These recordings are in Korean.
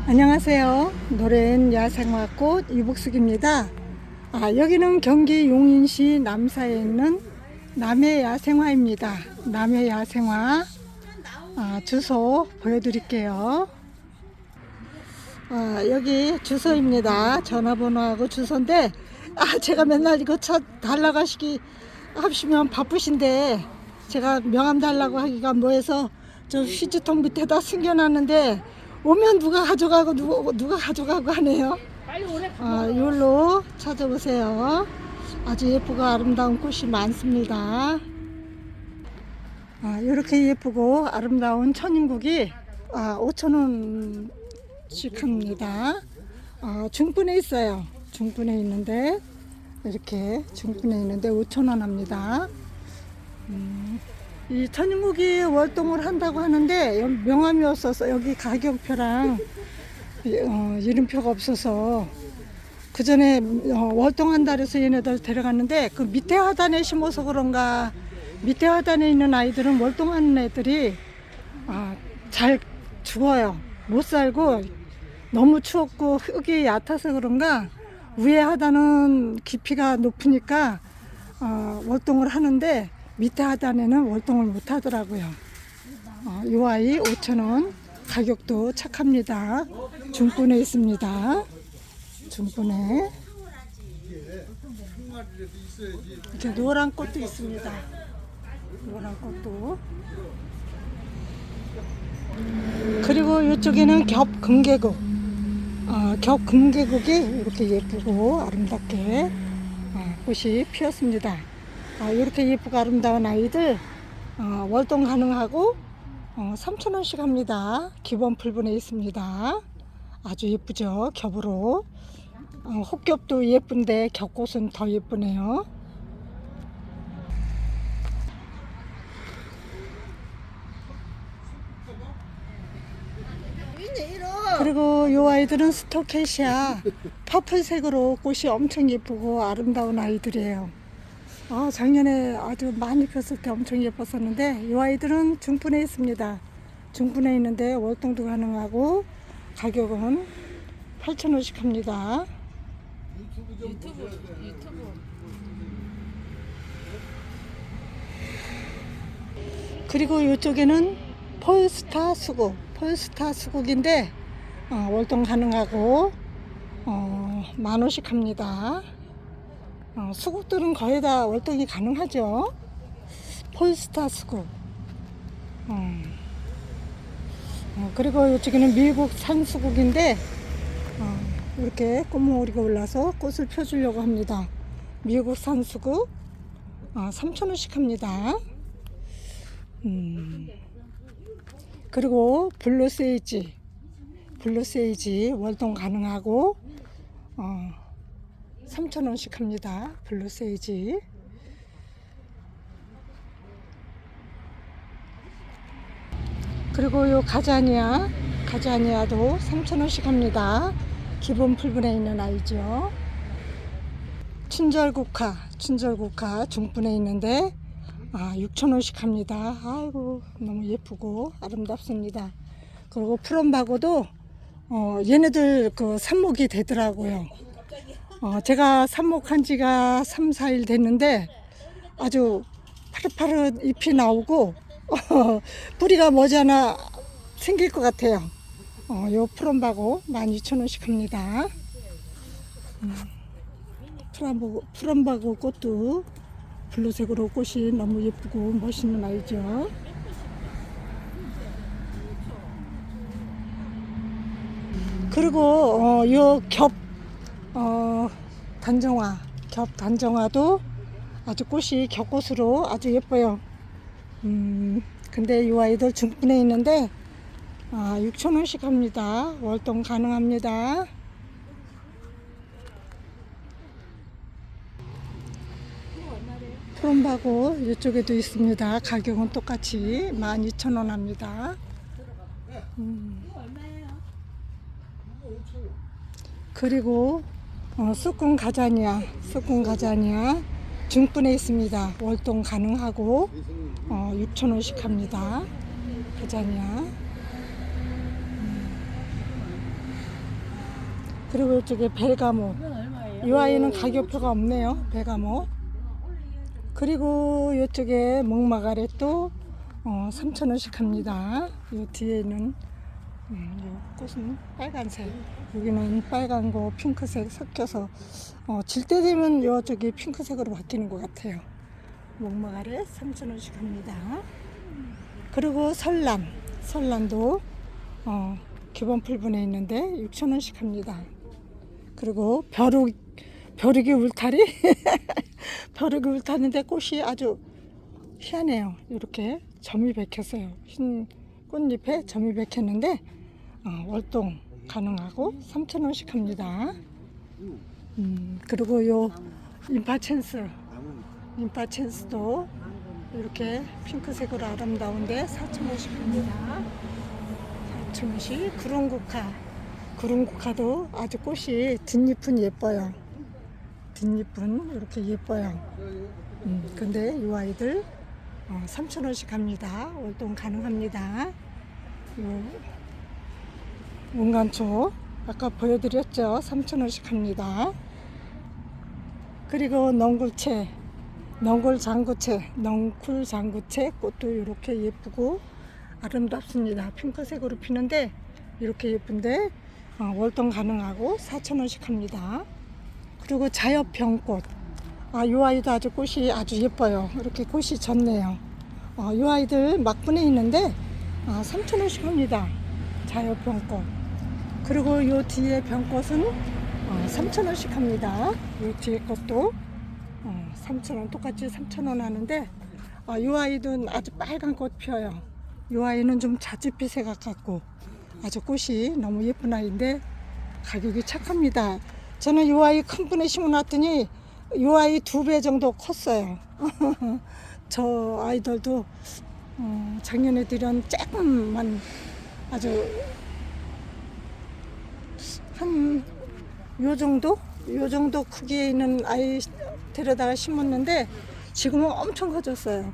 안녕하세요. 노래엔 야생화꽃 이복숙입니다. 여기는 경기 용인시 남사에 있는 남해야생화입니다. 남해야생화 주소 보여드릴게요. 여기 주소입니다. 전화번호하고 주소인데 제가 맨날 이거 달라고 하시면 바쁘신데 제가 명함 달라고 하기가 뭐해서 저 휴지통 밑에다 숨겨놨는데 오면 누가 가져가고 누가 가져가고 하네요. 이걸로 찾아보세요. 아주 예쁘고 아름다운 꽃이 많습니다. 이렇게 예쁘고 아름다운 천인국이 5,000원씩 합니다. 중분에 있어요. 중분에 있는데 이렇게 중분에 있는데 5,000원 합니다. 이 천인국이 월동을 한다고 하는데 명함이 없어서 여기 가격표랑 이름표가 없어서 그 전에 월동한다 그래서 얘네들 데려갔는데 그 밑에 하단에 심어서 그런가 밑에 하단에 있는 아이들은 월동하는 애들이 잘 죽어요. 못 살고 너무 추웠고 흙이 얕아서 그런가 위에 하단은 깊이가 높으니까 월동을 하는데 밑에 하단에는 월동을 못 하더라고요. 이 아이 5,000원, 가격도 착합니다. 중분에 있습니다. 중분에 이렇게 노란 꽃도 있습니다. 노란 꽃도. 그리고 이쪽에는 겹금계국. 겹금계국이 이렇게 예쁘고 아름답게 꽃이 피었습니다. 이렇게 예쁘고 아름다운 아이들 월동 가능하고 3,000원씩 합니다. 기본 풀분에 있습니다. 아주 예쁘죠. 겹으로. 혹겹도 예쁜데 겹꽃은 더 예쁘네요. 그리고 이 아이들은 스토케시아 퍼플색으로 꽃이 엄청 예쁘고 아름다운 아이들이에요. 작년에 아주 많이 폈을 때 엄청 예뻤었는데 이 아이들은 중분에 있습니다. 중분에 있는데 월동도 가능하고 가격은 8,000원씩 합니다. 유튜브. 그리고 이쪽에는 폴스타 수국. 폴스타 수국인데 월동 가능하고 10,000원씩 합니다. 수국들은 거의 다 월동이 가능하죠. 폴스타 수국. 그리고 이쪽에는 미국 산수국인데 이렇게 꽃모으리가 올라서 꽃을 펴주려고 합니다. 미국 산수국 3,000원씩 합니다. 그리고 블루세이지 월동 가능하고 3,000원씩 합니다. 블루세이지. 그리고 요 가자니아도 3,000원씩 합니다. 기본 풀분에 있는 아이죠. 춘절국화 중분에 있는데 6,000원씩 합니다. 아이고 너무 예쁘고 아름답습니다. 그리고 푸른바고도 얘네들 그 삽목이 되더라고요. 제가 삽목한 지가 3, 4일 됐는데 아주 파릇파릇 잎이 나오고 뿌리가 머지않아 생길 것 같아요. 요 푸른바고 12,000원씩 합니다. 푸른바고 꽃도 블루색으로 꽃이 너무 예쁘고 멋있는 아이죠. 그리고 요 단정화도 아주 꽃이 겹꽃으로 아주 예뻐요. 근데 이 아이들 중분에 있는데 6,000원씩 합니다. 월동 가능합니다. 푸른바고 이쪽에도 있습니다. 가격은 똑같이 12,000원 합니다. 그리고 쑥군 가자니아 중분에 있습니다. 월동 가능하고 6,000원씩 합니다. 가자니아. 그리고 이쪽에 벨가모. 이 아이는 가격표가 없네요. 벨가모. 그리고 이쪽에 목마가렛도 3,000원씩 합니다. 이 뒤에는 이 꽃은 빨간색, 여기는 빨간거 핑크색 섞여서 질 때 되면 이쪽이 핑크색으로 바뀌는 것 같아요. 목마가렛 3,000원씩 합니다. 그리고 설란도 기본 풀분에 있는데 6,000원씩 합니다. 그리고 벼룩이 울타리 벼룩이 울타리인데 꽃이 아주 희한해요. 이렇게 점이 박혔어요. 흰 꽃잎에 점이 박혔는데 월동 가능하고 3,000원씩 합니다. 그리고 요 인파챈스도 이렇게 핑크색으로 아름다운데 4,000원씩 합니다. 4,000원씩. 구름국화도 아주 꽃이 뒷잎은 예뻐요. 뒷잎은 이렇게 예뻐요. 근데 이 아이들 3,000원씩 합니다. 월동 가능합니다. 운간초 아까 보여드렸죠. 3,000원씩 합니다. 그리고 넝쿨장구채 꽃도 이렇게 예쁘고 아름답습니다. 핑크색으로 피는데 이렇게 예쁜데 월동 가능하고 4,000원씩 합니다. 그리고 자엽병꽃, 이 아이도 아주 꽃이 아주 예뻐요. 이렇게 꽃이 졌네요. 이 아이들 막분에 있는데 3,000원씩 합니다. 자엽병꽃. 그리고 이 뒤에 병꽃은 3,000원씩 합니다. 이 뒤에 것도 3,000원, 똑같이 3,000원 하는데 이 아이는 아주 빨간 꽃 피어요. 이 아이는 좀 자주빛에 가깝고 아주 꽃이 너무 예쁜 아이인데 가격이 착합니다. 저는 이 아이 큰 분에 심어놨더니 이 아이 2배 정도 컸어요. 저 아이들도 작년에 들은 조금만 아주 한 요 정도 크기에 있는 아이 데려다가 심었는데 지금은 엄청 커졌어요.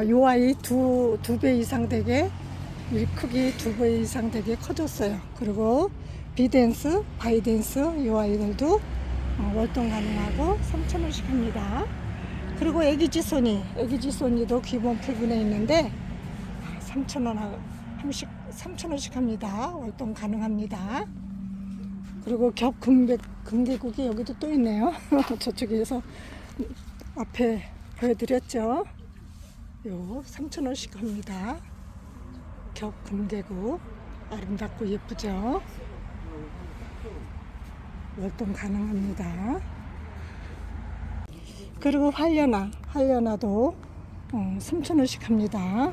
요 아이 두 배 이상 되게, 이 크기 2배 이상 되게 커졌어요. 그리고 바이댄스 이 아이들도 월동 가능하고 3,000원씩 합니다. 그리고 애기지손이도 기본 풀분에 있는데 3,000원씩 합니다. 월동 가능합니다. 그리고 금계국이 여기도 또 있네요. 저쪽에서 앞에 보여드렸죠. 요 3,000원씩 합니다. 금계국 아름답고 예쁘죠. 월동 가능합니다. 그리고 활려나도 3,000원씩 합니다.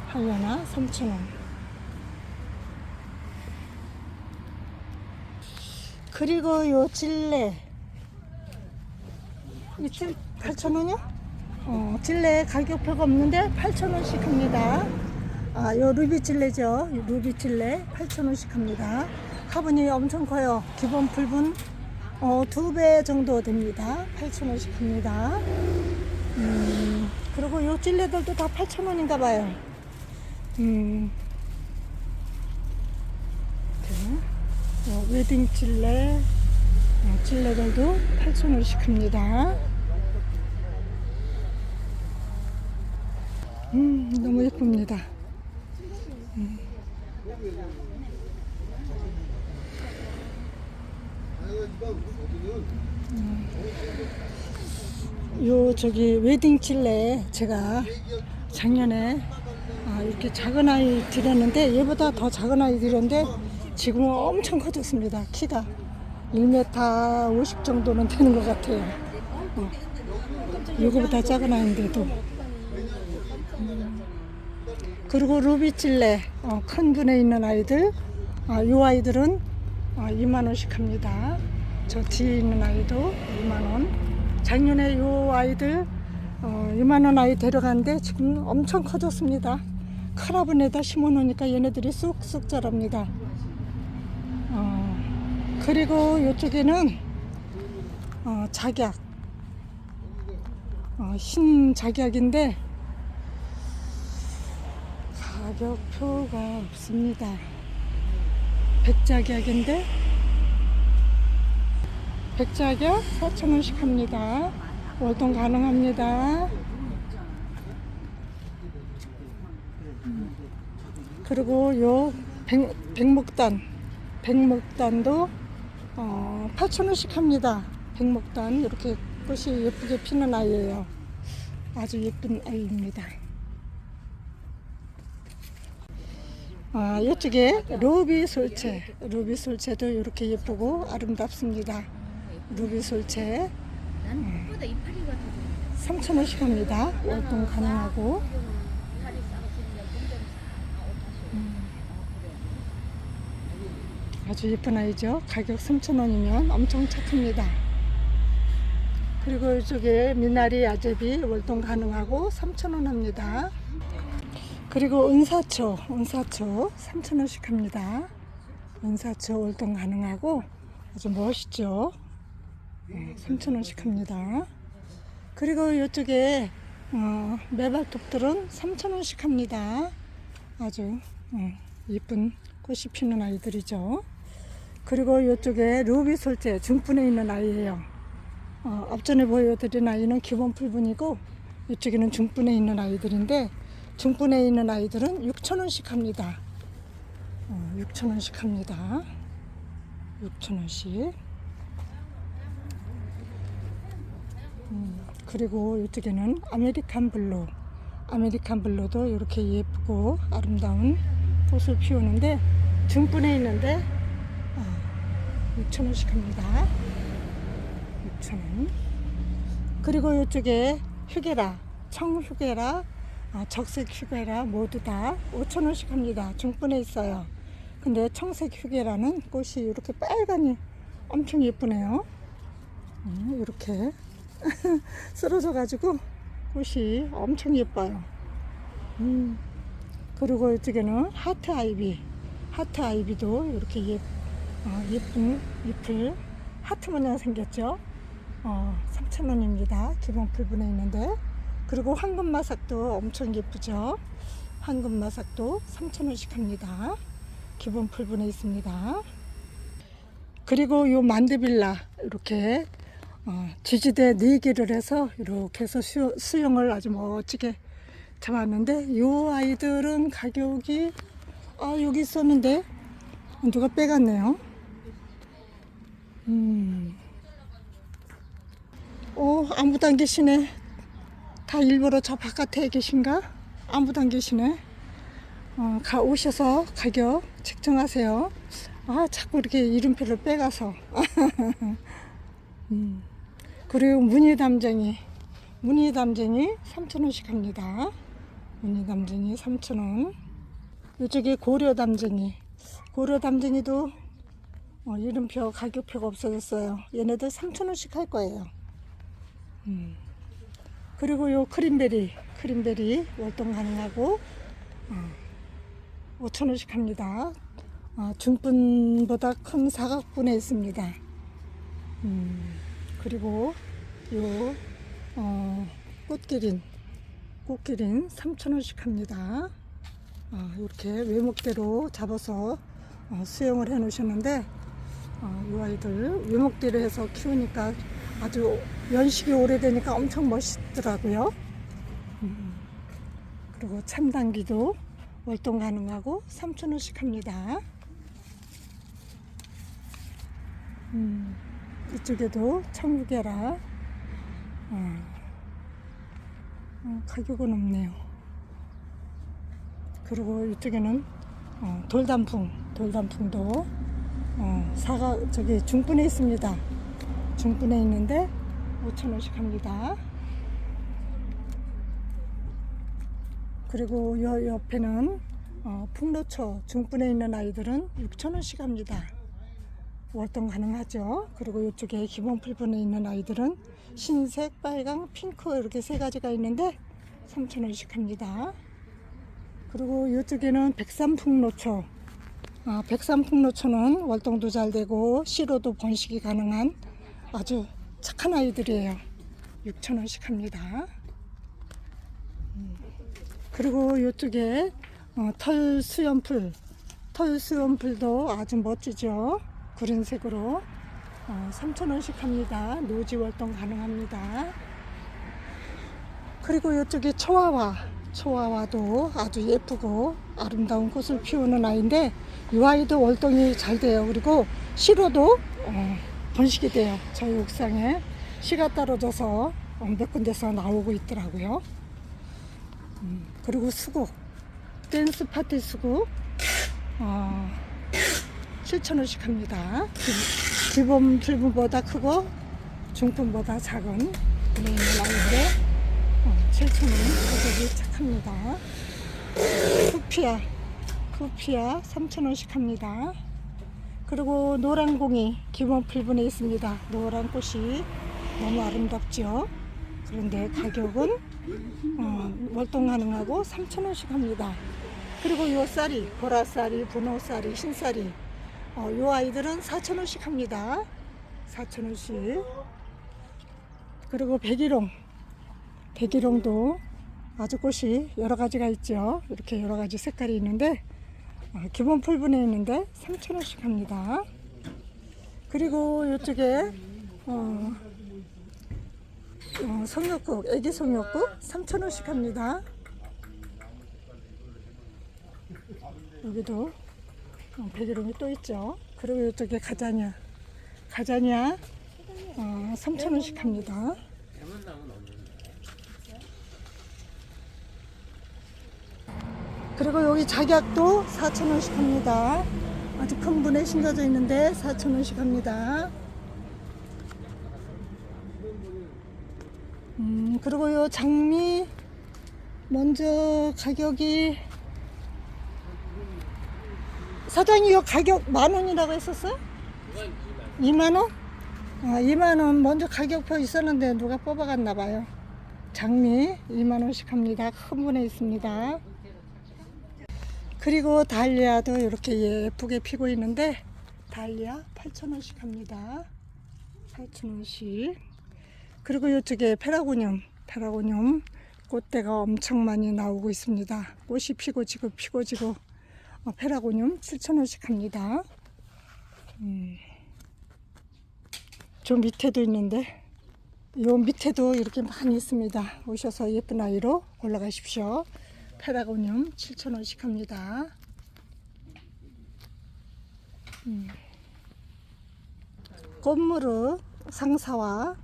활려나 3,000원. 그리고 요 찔레 8,000원이요? 찔레 가격표가 없는데 8,000원씩 합니다. 요 루비찔레죠. 루비찔레 8,000원씩 합니다. 화분이 엄청 커요. 기본 풀분 2배 정도 됩니다. 8,000원씩 합니다. 그리고 요 찔레들도 다 8,000원인가 봐요. 웨딩 찔레들도 8,000원씩 합니다. 너무 예쁩니다. 요 웨딩 찔레 제가 작년에 이렇게 작은 아이 드렸는데 얘보다 더 작은 아이 드렸는데 지금은 엄청 커졌습니다. 키가 1m 50 정도는 되는 것 같아요. 요거보다 작은 아이인데도. 그리고 루비찔레 큰 분에 있는 아이들, 요 아이들은 2만원씩 합니다. 저 뒤에 있는 아이도 2만원. 작년에 요 아이들 2만원 아이 데려갔는데 지금 엄청 커졌습니다. 큰 화분에다 심어놓으니까 얘네들이 쑥쑥 자랍니다. 그리고 이쪽에는 작약, 흰 작약인데 가격표가 없습니다. 백작약인데 백자격 4,000원씩 합니다. 월동 가능합니다. 그리고 요 백목단도 8,000원씩 합니다. 백목단 이렇게 꽃이 예쁘게 피는 아이예요. 아주 예쁜 아이입니다. 이쪽에 루비솔체도 이렇게 예쁘고 아름답습니다. 루비솔체 3,000원씩 합니다. 월동 가능하고 아주 예쁜 아이죠. 가격 3,000원이면 엄청 착합니다. 그리고 이쪽에 미나리 아제비 월동 가능하고 3,000원 합니다. 그리고 은사초 3,000원씩 합니다. 은사초 월동 가능하고 아주 멋있죠. 3,000원씩 합니다. 그리고 이쪽에 매발톱들은 3,000원씩 합니다. 아주 예쁜 꽃이 피는 아이들이죠. 그리고 이쪽에 루비솔체 중분에 있는 아이예요. 앞전에 보여드린 아이는 기본 풀분이고 이쪽에는 중분에 있는 아이들인데 중분에 있는 아이들은 6,000원씩 합니다. 6,000원씩 합니다. 6,000원씩. 그리고 이쪽에는 아메리칸 블루도 이렇게 예쁘고 아름다운 꽃을 피우는데 중분에 있는데 6,000원씩 합니다. 6,000원. 그리고 이쪽에 휴게라, 청휴게라, 적색 휴게라 모두 다 5,000원씩 합니다. 중분에 있어요. 근데 청색 휴게라는 꽃이 이렇게 빨간이 엄청 예쁘네요. 이렇게 쓰러져 가지고 꽃이 엄청 예뻐요. 그리고 이쪽에는 하트 아이비도 이렇게 예쁜 잎을 하트 모양 생겼죠. 3,000원입니다. 기본 풀분에 있는데. 그리고 황금마삭도 엄청 예쁘죠. 황금마삭도 3,000원씩 합니다. 기본 풀분에 있습니다. 그리고 요 만데빌라 이렇게 지지대 4개를 해서 이렇게 해서 수영을 아주 멋지게 잡았는데 이 아이들은 가격이 여기 있었는데 누가 빼갔네요. 아무도 안 계시네. 다 일부러 저 바깥에 계신가? 아무도 안 계시네. 오셔서 가격 책정하세요. 자꾸 이렇게 이름표를 빼가서. 그리고 무늬담쟁이 3,000원씩 합니다. 무늬담쟁이 3,000원. 이쪽에 고려담쟁이도 이름표 가격표가 없어졌어요. 얘네들 3,000원씩 할 거예요. 그리고 요 크림베리 월동 가능하고 5,000원씩 합니다. 중분보다 큰 사각분에 있습니다. 그리고 요 꽃기린 3,000원씩 합니다. 이렇게 외목대로 잡아서 수영을 해 놓으셨는데 이 아이들 외목대로 해서 키우니까 아주 연식이 오래되니까 엄청 멋있더라고요. 그리고 참당귀도 월동 가능하고 3,000원씩 합니다. 이쪽에도 청유계라 가격은 없네요. 그리고 이쪽에는 돌단풍도 중분에 있습니다. 중분에 있는데 5,000원씩 합니다. 그리고 요 옆에는 풍로초 중분에 있는 아이들은 6,000원씩 합니다. 월동 가능하죠. 그리고 이쪽에 기본 풀분에 있는 아이들은 흰색, 빨강, 핑크 이렇게 3가지가 있는데 3,000원씩 합니다. 그리고 이쪽에는 백삼풍로초. 백삼풍로초는 월동도 잘 되고 씨로도 번식이 가능한 아주 착한 아이들이에요. 6,000원씩 합니다. 그리고 이쪽에 털수염풀도 아주 멋지죠. 구린색으로 3,000원씩 합니다. 노지 월동 가능합니다. 그리고 이쪽에 초화와도 아주 예쁘고 아름다운 꽃을 피우는 아이인데 이 아이도 월동이 잘 돼요. 그리고 씨로도 번식이 돼요. 저희 옥상에 씨가 떨어져서 몇 군데서 나오고 있더라고요. 그리고 수국, 댄스 파티 수국 7,000원씩 합니다. 기본 풀분보다 크고 중품보다 작은 분에 있는 아이인데 7,000원 가격이 착합니다. 후피아 3,000원씩 합니다. 그리고 노란공이 기본 풀분에 있습니다. 노란 꽃이 너무 아름답죠. 그런데 가격은 월동 가능하고 3,000원씩 합니다. 그리고 요 쌀이 보라쌀이, 분홍쌀이, 흰쌀이 요 아이들은 4,000원씩 합니다. 4,000원씩. 그리고 백일홍도 아주 꽃이 여러 가지가 있죠. 이렇게 여러 가지 색깔이 있는데 기본 풀분에 있는데 3,000원씩 합니다. 그리고 이쪽에 송역국, 애기 송역국 3,000원씩 합니다. 여기도 백일홍이 또 있죠. 그리고 이쪽에 가자니아 3,000원씩 합니다. 그리고 여기 작약도 4,000원씩 합니다. 아주 큰 분에 심겨져 있는데 4,000원씩 합니다. 그리고 요 장미 먼저 가격이 사장님 요 가격 10,000원이라고 했었어요? 20,000원? 20,000원 먼저 가격표 있었는데 누가 뽑아갔나 봐요. 장미 20,000원씩 합니다. 큰 분에 있습니다. 그리고 달리아도 이렇게 예쁘게 피고 있는데 달리아 8,000원씩 합니다. 8,000원씩. 그리고 이쪽에 페라고늄 꽃대가 엄청 많이 나오고 있습니다. 꽃이 피고 지고 페라고늄 7,000원씩 합니다. 저 밑에도 있는데 요 밑에도 이렇게 많이 있습니다. 오셔서 예쁜 아이로 골라가십시오. 페라고늄 7,000원씩 합니다. 꽃무릇 상사와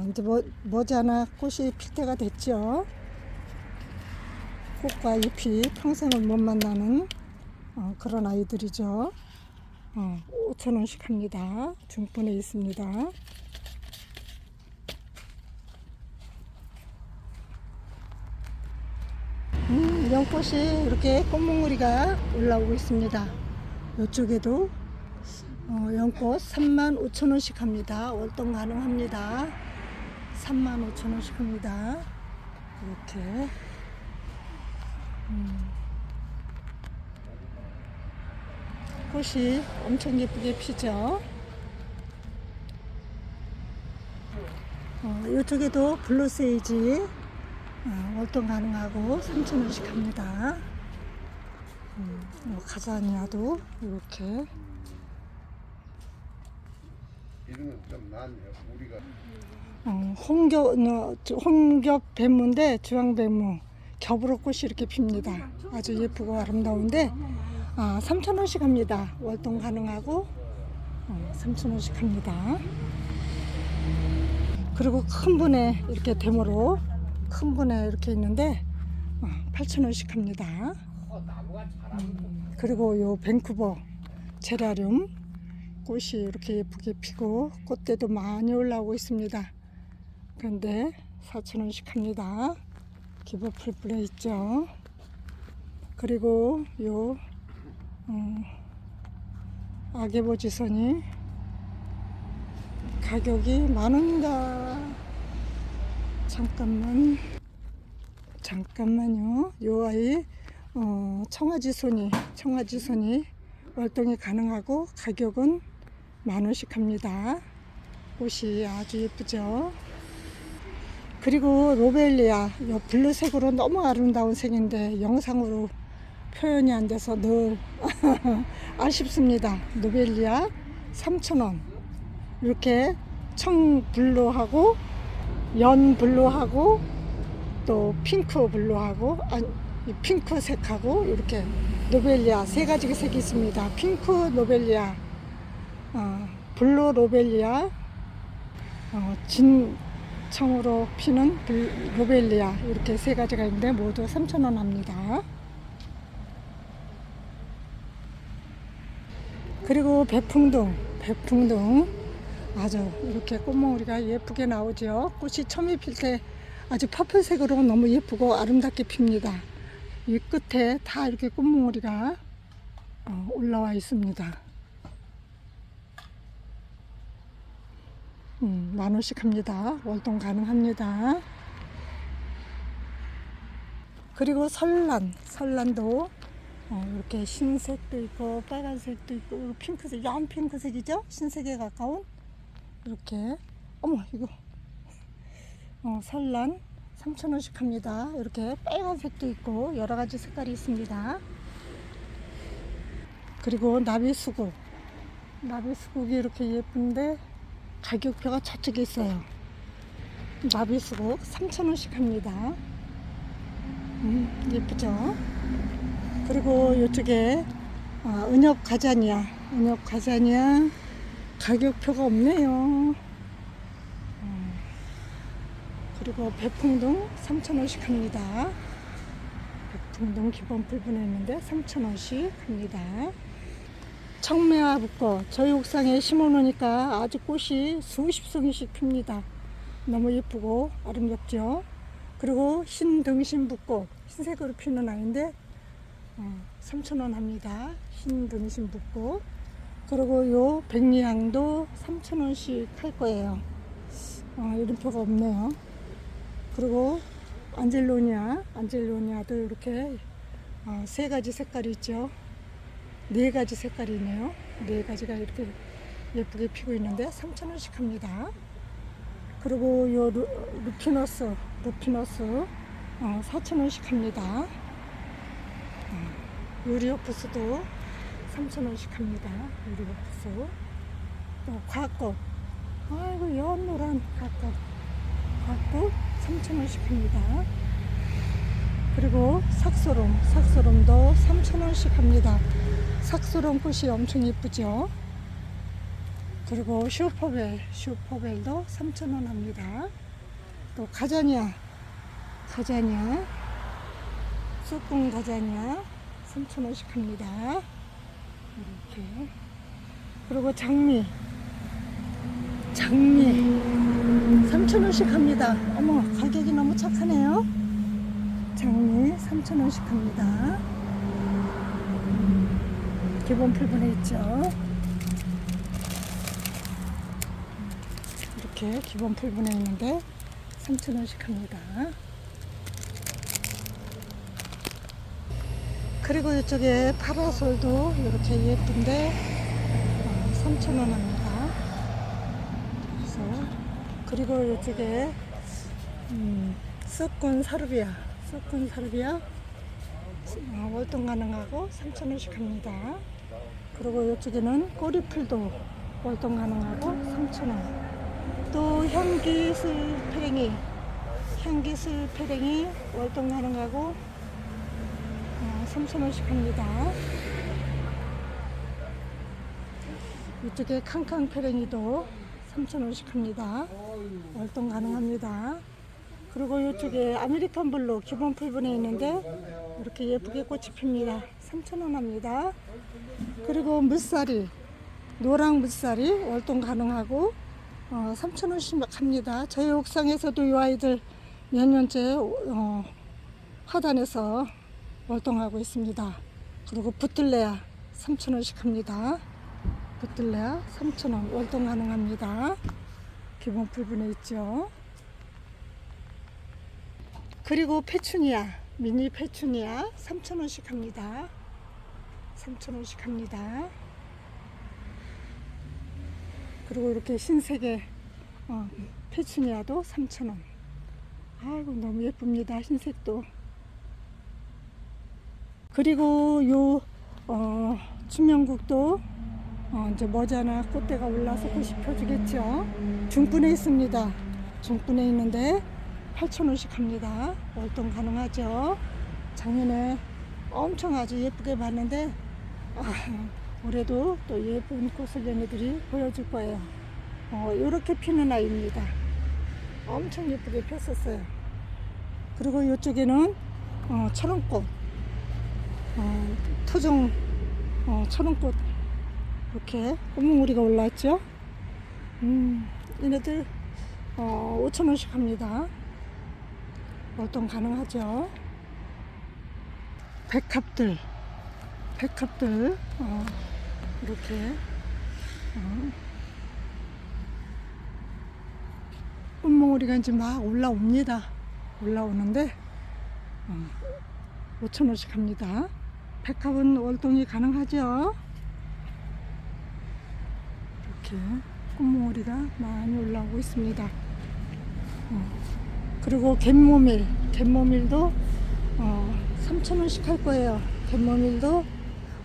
이제 머지않아 꽃이 필 때가 됐죠. 꽃과 잎이 평생을 못 만나는 그런 아이들이죠. 5,000원씩 합니다. 중분에 있습니다. 연꽃이 이렇게 꽃몽우리가 올라오고 있습니다. 이쪽에도 연꽃 35,000원씩 합니다. 월동 가능합니다. 35,000원씩 합니다. 이렇게 꽃이 엄청 예쁘게 피죠. 이쪽에도 블루세이지 월동 가능하고 3,000원씩 합니다. 가자니아도 이렇게 이름은 좀 나네요. 우리가 홍겹 배무인데 주황배무 겹으로 꽃이 이렇게 핍니다. 아주 예쁘고 아름다운데 3,000원씩 합니다. 월동 가능하고 3,000원씩 합니다. 그리고 큰 분에 이렇게 데모로 큰 분에 이렇게 있는데 8,000원씩 합니다. 그리고 요 밴쿠버 제라늄 꽃이 이렇게 예쁘게 피고 꽃대도 많이 올라오고 있습니다. 그런데 4,000원씩 합니다. 기본 풀분에 있죠. 그리고 요 아게보지선이 가격이 10,000원인가? 잠깐만요. 요 아이 청아지손이 월동이 가능하고 가격은 10,000원씩 합니다. 꽃이 아주 예쁘죠. 그리고 로벨리아 요 블루색으로 너무 아름다운 색인데 영상으로 표현이 안 돼서 늘 아쉽습니다. 로벨리아 3,000원 이렇게 청블루하고 연블루하고 또 핑크블루하고 이 핑크색하고 이렇게 노벨리아 세 가지 색이 있습니다. 핑크 노벨리아, 블루 노벨리아, 진청으로 피는 노벨리아 이렇게 세 가지가 있는데 모두 3,000원 합니다. 그리고 배풍등 아주 이렇게 꽃몽우리가 예쁘게 나오죠. 꽃이 처음에 필 때 아주 퍼플색으로 너무 예쁘고 아름답게 핍니다. 이 끝에 다 이렇게 꽃몽우리가 올라와 있습니다. 10,000원씩 합니다. 월동 가능합니다. 그리고 설란도 이렇게 흰색도 있고 빨간색도 있고 핑크색, 연 핑크색이죠? 흰색에 가까운 이렇게 어머 이거 설란 3,000원씩 합니다. 이렇게 빨간색도 있고 여러 가지 색깔이 있습니다. 그리고 나비수국이 이렇게 예쁜데 가격표가 저쪽에 있어요. 나비수국 3,000원씩 합니다. 예쁘죠? 그리고 이쪽에 은엽가자니아 가격표가 없네요. 그리고 배풍등 3,000원씩 합니다. 배풍등 기본 풀분에 있는데 3,000원씩 합니다. 청매화 붓꽃 저희 옥상에 심어 놓으니까 아주 꽃이 수십 송이씩 핍니다. 너무 예쁘고 아름답죠. 그리고 흰등심 붓꽃 흰색으로 피는 아이인데 3,000원 합니다. 흰등심 붓꽃. 그리고 요 백리향도 3,000원씩 할 거예요. 이름표가 없네요. 그리고 안젤로니아도 이렇게 세 가지 색깔이 있죠. 네 가지 색깔이 있네요. 네 가지가 이렇게 예쁘게 피고 있는데 3,000원씩 합니다. 그리고 요 루피너스 4,000원씩 합니다. 유리오프스도 3,000원씩 합니다. 유리오프스. 또 곽꽃. 아이고 연노란 곽꽃 3,000원씩 합니다. 그리고 삭소롬도 3,000원씩 합니다. 삭소롬 꽃이 엄청 예쁘죠. 그리고 슈퍼벨도 3,000원 합니다. 또 가자니아 쑥궁 가자니아 3,000원씩 합니다. 이렇게. 그리고 장미 3,000원씩 합니다. 어머 가격이 너무 착하네요. 장미 3,000원씩 합니다. 기본 풀분에 있죠. 이렇게 기본 풀분에 있는데 3,000원씩 합니다. 그리고 이쪽에 파라솔도 이렇게 예쁜데 3,000원 합니다. 그리고 이쪽에 쑥군 사르비아 월동 가능하고 3,000원씩 합니다. 그리고 이쪽에는 꼬리풀도 월동 가능하고 3,000원. 또 향기술 페랭이 월동 가능하고 3,000원씩 합니다. 이쪽에 캉캉 페랭이도 3,000원씩 합니다. 월동 가능합니다. 그리고 이쪽에 아메리칸 블루 기본 풀분에 있는데 이렇게 예쁘게 꽃이 핍니다. 3,000원 합니다. 그리고 노랑 물살이 월동 가능하고 3,000원씩 합니다. 저희 옥상에서도 이 아이들 몇 년째 화단에서 월동하고 있습니다. 그리고 부틀레아 3,000원씩 합니다. 부틀레아 3,000원 월동 가능합니다. 기본 풀분에 있죠. 그리고 미니 페추니아 3,000원씩 합니다. 3,000원씩 합니다. 그리고 이렇게 흰색의 페추니아도 3,000원. 아이고 너무 예쁩니다. 흰색도. 그리고 요 주명국도 이제 머지않아 꽃대가 올라서 꽃이 펴주겠죠. 중분에 있습니다. 중분에 있는데 8,000원씩 합니다. 월동 가능하죠. 작년에 엄청 아주 예쁘게 봤는데 올해도 또 예쁜 꽃을 얘네들이 보여줄 거예요. 이렇게 피는 아이입니다. 엄청 예쁘게 폈었어요. 그리고 이쪽에는 철원꽃, 토종 철원꽃 이렇게 꽃몽우리가 올라왔죠. 얘네들 5,000원씩 합니다. 월동 가능하죠. 백합들 이렇게 꽃몽우리가 이제 막 올라옵니다. 올라오는데 5,000원씩 합니다. 백합은 월동이 가능하죠. 이렇게 꽃몽우리가 많이 올라오고 있습니다. 그리고 갯모밀도 3,000원씩 할 거예요. 갯모밀도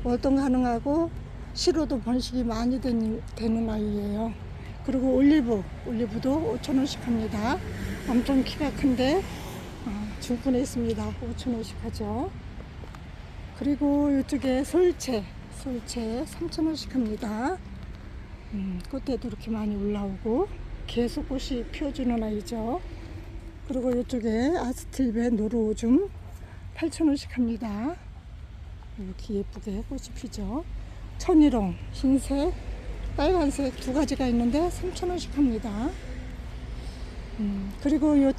월동 가능하고 시로도 번식이 많이 되는 아이예요. 그리고 올리브도 5,000원씩 합니다. 엄청 키가 큰데 중분에 있습니다. 5,000원씩 하죠. 그리고 이쪽에 솔채 3,000원씩 합니다. 꽃대도 이렇게 많이 올라오고 계속 꽃이 피워주는 아이죠. 그리고 이쪽에 아스틸베 노루오줌 8,000원씩 합니다. 이렇게 예쁘게 꽃이 피죠. 천일홍 흰색, 빨간색 두 가지가 있는데 3,000원씩 합니다. 그리고 이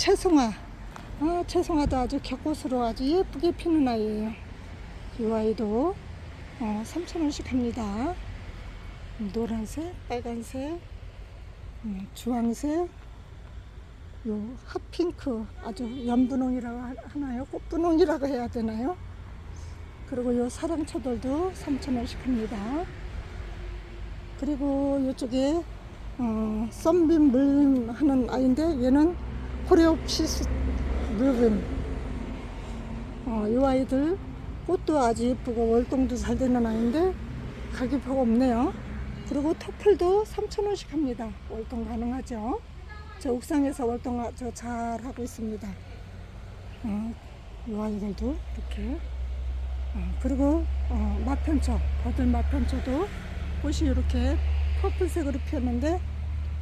채송화도 아주 격꽃으로 아주 예쁘게 피는 아이예요. 이 아이도 3,000원씩 합니다. 노란색, 빨간색, 주황색, 요 핫핑크 아주 연분홍이라고 하나요? 꽃분홍이라고 해야 되나요? 그리고 요 사랑초들도 3,000원씩 합니다. 그리고 이쪽에 썬빔 물림 하는 아이인데 얘는 코레옵시스 물림. 이 아이들 꽃도 아주 예쁘고 월동도 잘 되는 아이인데 가격표가 없네요. 그리고 토플도 3,000원씩 합니다. 월동 가능하죠. 저 옥상에서 월동 잘 하고 있습니다. 이 아이들도 이렇게. 그리고 마편초, 버들 마편초도 꽃이 이렇게 퍼플색으로 피었는데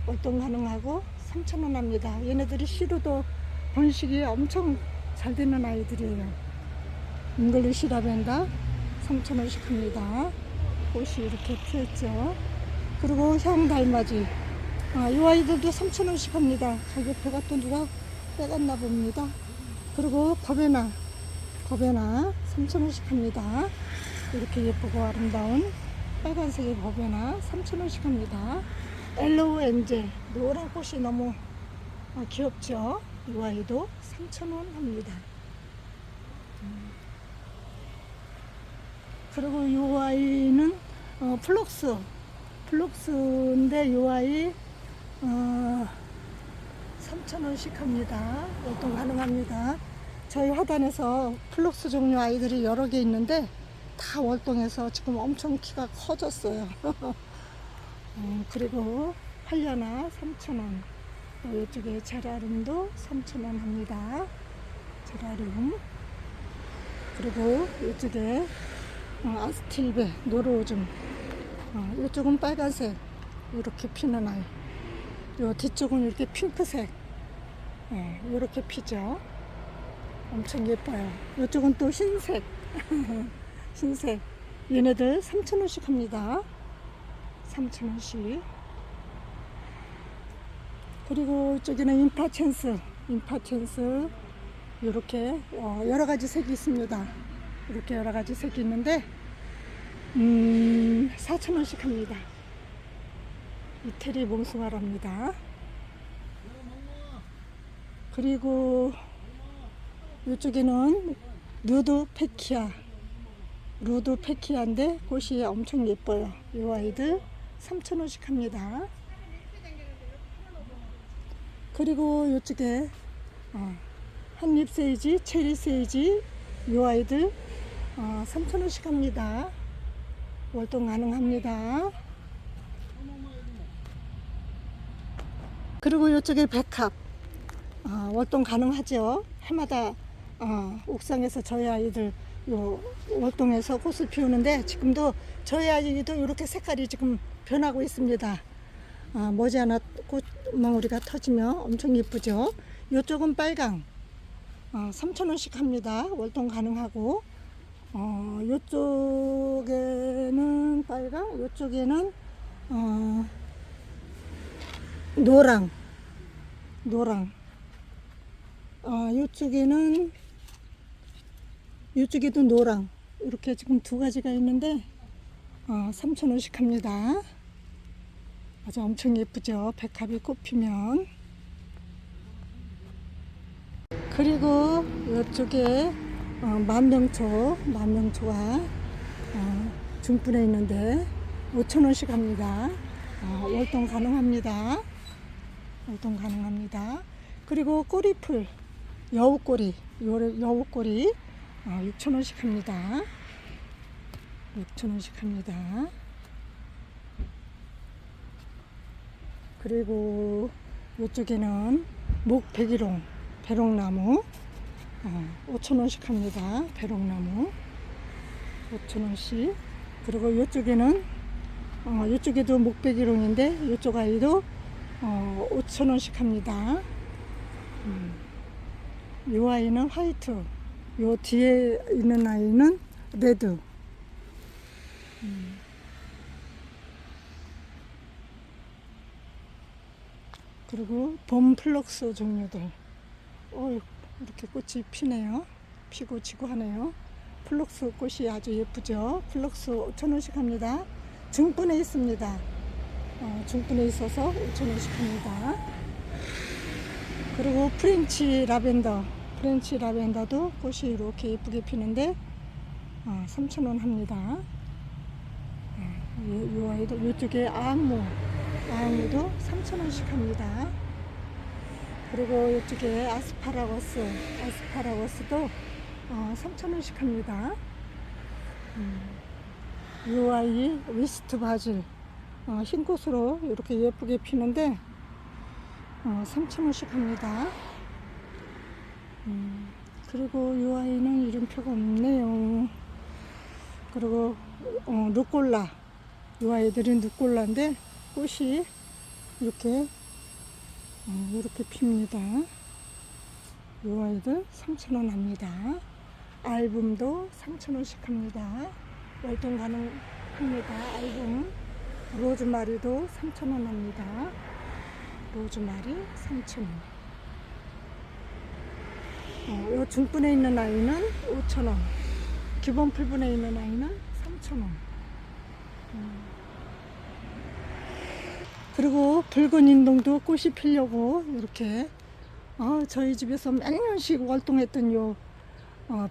월동 가능하고 3,000원 합니다. 얘네들이 시루도 번식이 엄청 잘 되는 아이들이에요. 잉글리시 라벤더 3,000원씩 합니다. 꽃이 이렇게 피었죠. 그리고 향달맞이 이 아이들도 3,000원씩 합니다. 가격표가 또 누가 빼갔나 봅니다. 그리고 버베나 3,000원씩 합니다. 이렇게 예쁘고 아름다운 빨간색의 버베나 3,000원씩 합니다. 엘로우 엔젤 노란 꽃이 너무 귀엽죠. 이 아이도 3,000원 합니다. 그리고 이 아이는 플록스인데 이 아이 3,000원씩 합니다. 월동 가능합니다. 저희 화단에서 플록스 종류 아이들이 여러 개 있는데 다 월동해서 지금 엄청 키가 커졌어요. 그리고 팔려나 3,000원. 또 이쪽에 제라름도 3,000원 합니다. 제라름. 그리고 이쪽에 아스틸베 노루오줌. 이쪽은 빨간색 이렇게 피는 아이. 요 뒤쪽은 이렇게 핑크색 이렇게 피죠. 엄청 예뻐요. 이쪽은 또 흰색 흰색. 얘네들 3,000원씩 합니다. 3,000원씩. 그리고 이쪽에는 임파첸스 이렇게 여러가지 색이 있습니다. 이렇게 여러가지 색이 있는데 4,000원씩 합니다. 이태리 몽숭아랍니다. 그리고 이쪽에는 루드페키아인데 꽃이 엄청 예뻐요. 이 아이들 3,000원씩 합니다. 그리고 이쪽에 한잎세이지, 체리세이지 이 아이들 3,000원씩 합니다. 월동 가능합니다. 그리고 이쪽에 백합 월동 가능하죠. 해마다 옥상에서 저희 아이들 요 월동에서 꽃을 피우는데 지금도 저희 아이도 이렇게 색깔이 지금 변하고 있습니다. 머지않아 꽃망울이가 터지면 엄청 예쁘죠. 이쪽은 빨강 3,000원씩 합니다. 월동 가능하고 이쪽에는 빨강, 이쪽에는 노랑 이쪽에도 노랑 이렇게 지금 두 가지가 있는데 3,000원씩 합니다. 아주 엄청 예쁘죠. 백합이 꽃 피면. 그리고 이쪽에 만명초가 중분에 있는데 5,000원씩 합니다. 월동 가능합니다. 그리고 꼬리풀 여우꼬리 6,000원씩 합니다. 그리고 이쪽에는 목백일홍 배롱나무 5,000원씩 합니다. 배롱나무 5,000원씩. 그리고 이쪽에는 이쪽에도 목백일홍인데 이쪽 아이도 5,000원씩 합니다. 이 아이는 화이트, 요 뒤에 있는 아이는 레드. 그리고 봄 플럭스 종류들 이렇게 꽃이 피네요. 피고 지고 하네요. 플럭스 꽃이 아주 예쁘죠. 플럭스 5,000원씩 합니다. 중분에 있습니다. 중분에 있어서 5,000원씩 합니다. 그리고 프렌치 라벤더도 꽃이 이렇게 예쁘게 피는데 3,000원 합니다. 이 아이도 이쪽에 아앙무도 3,000원씩 합니다. 그리고 이쪽에 아스파라거스도 3,000원씩 합니다. 이 아이 위스트 바질 흰 꽃으로 이렇게 예쁘게 피는데 3,000원씩 합니다. 그리고 이 아이는 이름표가 없네요. 그리고 루꼴라, 이 아이들은 루꼴라인데 꽃이 이렇게 핍니다. 이 아이들 3,000원 합니다. 알붐도 3,000원씩 합니다. 월동 가능합니다. 알붐. 로즈마리도 3,000원 합니다. 로즈마리 3,000원. 이 중분에 있는 아이는 5,000원. 기본 풀분에 있는 아이는 3,000원. 그리고 붉은 인동도 꽃이 피려고 이렇게 저희 집에서 몇 년씩 월동했던 요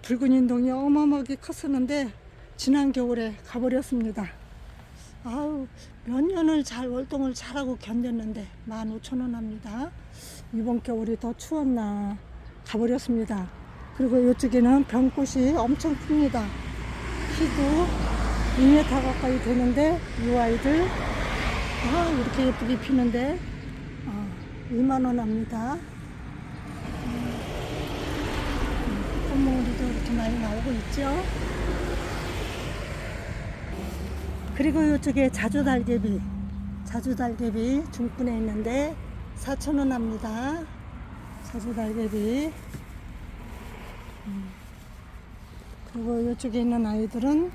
붉은 인동이 어마어마하게 컸었는데 지난 겨울에 가버렸습니다. 몇 년을 월동을 잘하고 견뎠는데 15,000원 합니다. 이번 겨울이 더 추웠나 가버렸습니다. 그리고 이쪽에는 병꽃이 엄청 큽니다. 키도 2m 가까이 되는데 이 아이들 이렇게 예쁘게 피는데 2만원 합니다. 꽃몽우리도 이렇게 많이 나오고 있죠. 그리고 이쪽에 자주달개비 중분에 있는데 4,000원 합니다. 자주달개비. 그리고 이쪽에 있는 아이들은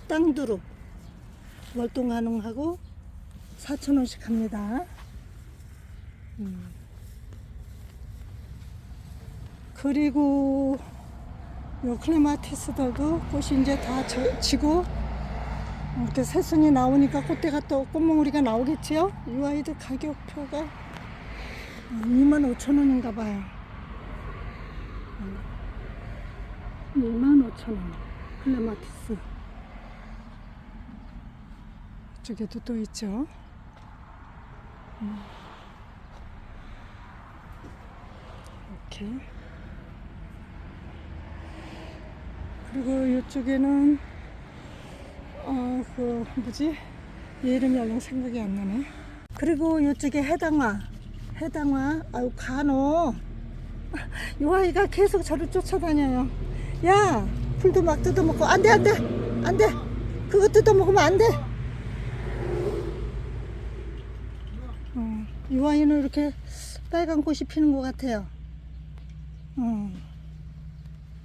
땅두릅 월동 가능하고 4,000원씩 합니다. 그리고 요 클레마티스들도 꽃이 이제 다 지고 이렇게 새순이 나오니까 꽃대가 또 꽃몽우리가 나오겠지요. 이 아이들 가격표가 25,000원인가 봐요. 25,000원 클레마티스. 이쪽에도 또 있죠. 이렇게. 그리고 이쪽에는 얘 이름이 얼른 생각이 안 나네. 그리고 이쪽에 해당화, 아유 간호. 이 아이가 계속 저를 쫓아다녀요. 야, 풀도 막 뜯어먹고. 안돼. 그거 뜯어먹으면 안돼. 이 아이는 이렇게 빨간 꽃이 피는 것 같아요.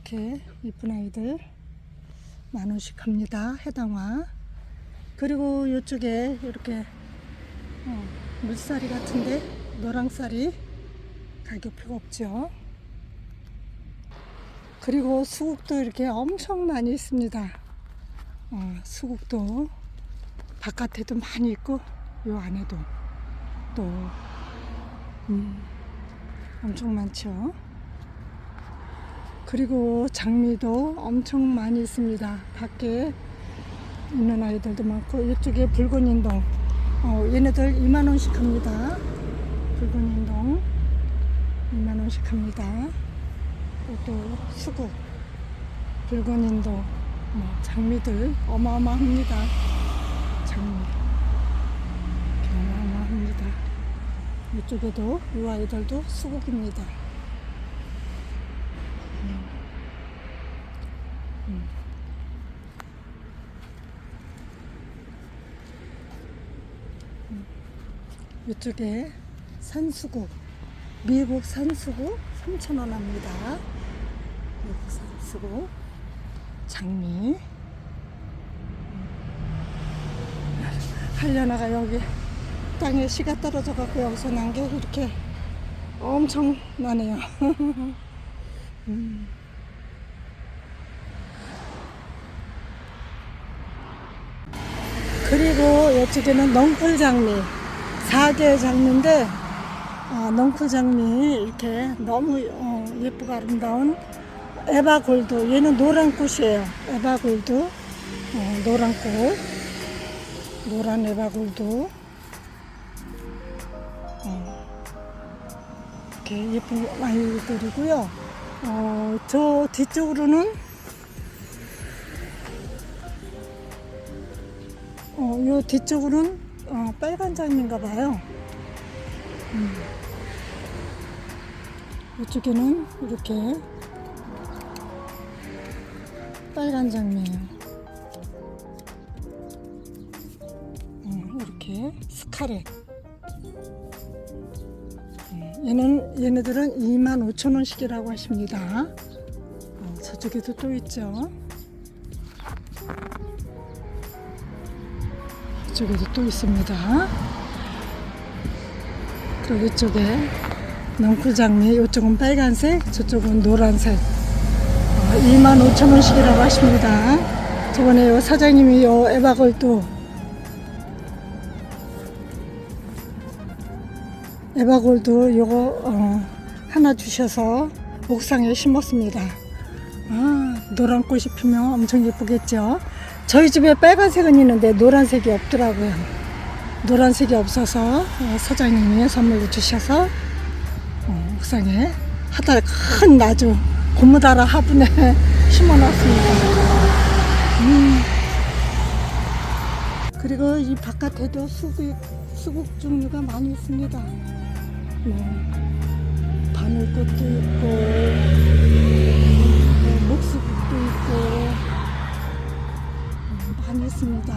이렇게 이쁜 아이들 만원씩 합니다. 해당화. 그리고 이쪽에 이렇게 물살이 같은데 노랑살이 가격표가 없죠. 그리고 수국도 이렇게 엄청 많이 있습니다. 수국도 바깥에도 많이 있고 요 안에도 또 엄청 많죠. 그리고 장미도 엄청 많이 있습니다. 밖에 있는 아이들도 많고 이쪽에 붉은인동 얘네들 2만원씩 합니다. 붉은인동 2만원씩 합니다. 또 수국, 붉은인동, 장미들 어마어마합니다. 장미 어마어마합니다. 이쪽에도 이 아이들도 수국입니다. 이쪽에 산수국, 미국 산수국 3,000원 합니다. 미국 산수국 장미. 하려나가 여기 땅에 씨가 떨어져 갖고 여기서 난 게 이렇게 엄청 나네요. 그리고 이쪽에는 넝쿨장미 4개 장미인데 넝쿨장미 이렇게 너무 예쁘고 아름다운 에바골드. 얘는 노란 꽃이에요. 에바골드 노란 꽃, 노란 에바골드. 이렇게 예쁜 아이들이고요. 저 뒤쪽으로는 요 뒤쪽으로는 빨간 장미인가 봐요. 이쪽에는 이렇게 빨간 장미예요. 이렇게 스카렛. 얘네들은 25,000원씩이라고 하십니다. 저쪽에도 또 있죠. 이쪽에도 또 있습니다. 그리고 이쪽에 넝쿨장미, 이쪽은 빨간색, 저쪽은 노란색. 25,000원씩이라고 하십니다. 저번에 요 사장님이 요 에바골드 요거 하나 주셔서 옥상에 심었습니다. 노란 꽃이 피면 엄청 예쁘겠죠. 저희 집에 빨간색은 있는데 노란색이 없더라고요. 노란색이 없어서 사장님이 선물로 주셔서 옥상에 큰 나주 고무다라 화분에 심어놨습니다. 그리고 이 바깥에도 수국 종류가 많이 있습니다. 바늘꽃도 있고 목수국도 있고 많이 있습니다.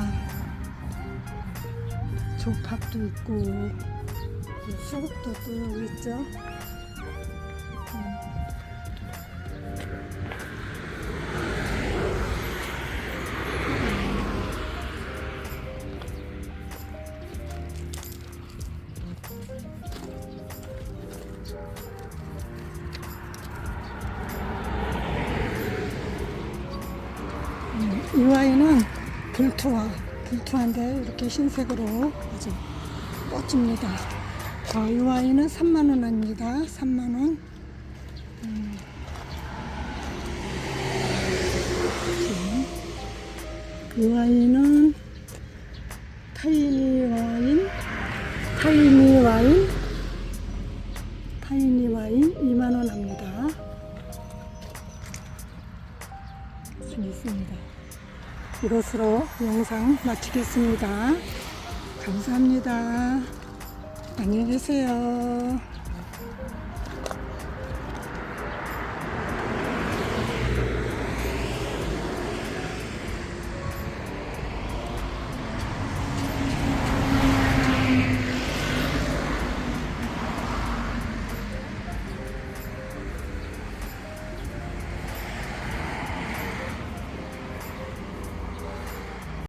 조팝도 있고 수국도 또 여기 있죠. 이 아이는 불투한데 이렇게 흰색으로 아주 멋집니다. 이 아이는 3만원 합니다. 3만원. 이 아이는 타이니 와인 2만원 합니다. 있습니다. 이것으로 영상 마치겠습니다. 감사합니다. 안녕히 계세요.